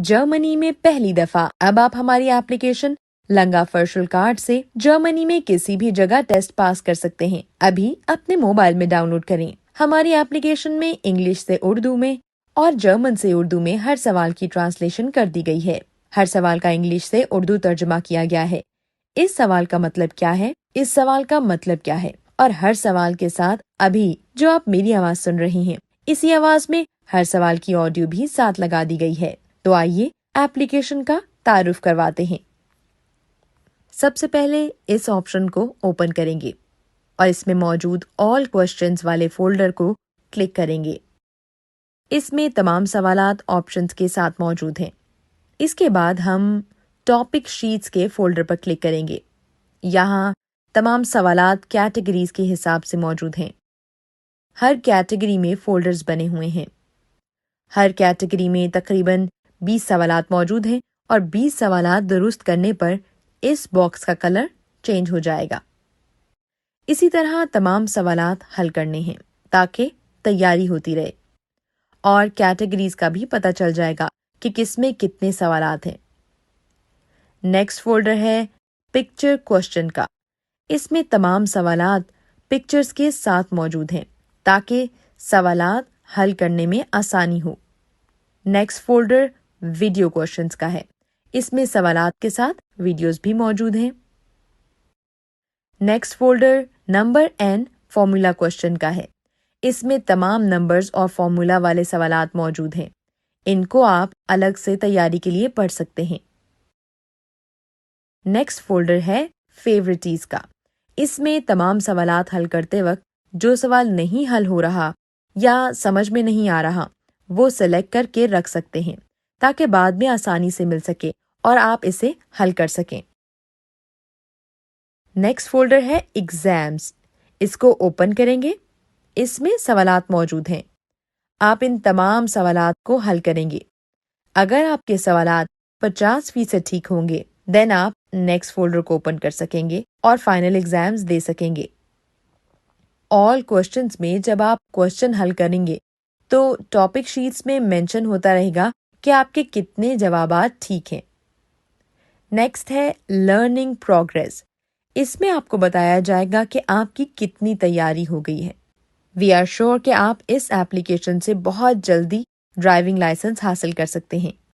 Germany में पहली दफा। अब आप हमारी एप्लीकेशन लंगा वर्चुअल कार्ड से जर्मनी में किसी भी जगह टेस्ट पास कर सकते हैं। अभी अपने मोबाइल में डाउनलोड करें। हमारी एप्लीकेशन में इंग्लिश से उर्दू में और जर्मन से उर्दू में हर सवाल की ट्रांसलेशन कर दी गई है। हर सवाल का इंग्लिश से उर्दू तर्जुमा किया गया है। इस सवाल का मतलब क्या है, इस सवाल का मतलब क्या है, और हर सवाल के साथ अभी जो आप मेरी आवाज सुन रही हैं, इसी आवाज में हर सवाल की ऑडियो भी साथ लगा दी गई है। तो आइए एप्लीकेशन का तारुफ करवाते हैं। सबसे पहले इस ऑप्शन को ओपन करेंगे और इसमें मौजूद ऑल क्वेश्चंस वाले फोल्डर को क्लिक करेंगे। इसमें तमाम सवालात ऑप्शंस के साथ मौजूद हैं। इसके बाद हम टॉपिक शीट्स के फोल्डर पर क्लिक करेंगे। यहाँ तमाम सवालात कैटेगरीज के हिसाब से मौजूद हैं। हर कैटेगरी में फोल्डर्स बने हुए हैं। हर कैटेगरी में तकरीबन 20 सवालात मौजूद हैं और 20 सवालात दुरुस्त करने पर इस बॉक्स का कलर चेंज हो जाएगा। इसी तरह तमाम सवालात हल करने हैं ताकि तैयारी होती रहे और कैटेगरीज का भी पता चल जाएगा कि किसमें कितने सवालात हैं। नेक्स्ट फोल्डर है पिक्चर क्वेश्चन का। इसमें तमाम सवालात पिक्चर्स के साथ मौजूद हैं ताकि सवालात हल करने में आसानी हो। नेक्स्ट फोल्डर वीडियो क्वेश्चंस का है। इसमें सवालात के साथ वीडियोस भी मौजूद हैं। Next folder number and formula question का है। इसमें तमाम नंबर्स और फॉर्मूला वाले सवालात मौजूद हैं। इनको आप अलग से तैयारी के लिए पढ़ सकते हैं। नेक्स्ट फोल्डर है फेवरेटीज का। इसमें तमाम सवालात हल करते वक्त जो सवाल नहीं हल हो रहा या समझ में नहीं आ रहा वो सेलेक्ट करके रख सकते हैं ताकि बाद में आसानी से मिल सके और आप इसे हल कर सकें। नेक्स्ट फोल्डर है एग्जाम्स। इसको ओपन करेंगे। इसमें सवालात मौजूद हैं। आप इन तमाम सवालात को हल करेंगे। अगर आपके सवालात 50% ठीक होंगे देन आप नेक्स्ट फोल्डर को ओपन कर सकेंगे और फाइनल एग्जाम्स दे सकेंगे। ऑल क्वेश्चंस में जब आप क्वेश्चन हल करेंगे तो टॉपिक शीट्स में मेंशन होता रहेगा कि आपके कितने जवाबात ठीक हैं। नेक्स्ट है लर्निंग प्रोग्रेस। इसमें आपको बताया जाएगा कि आपकी कितनी तैयारी हो गई है। वी आर श्योर कि आप इस एप्लीकेशन से बहुत जल्दी ड्राइविंग लाइसेंस हासिल कर सकते हैं।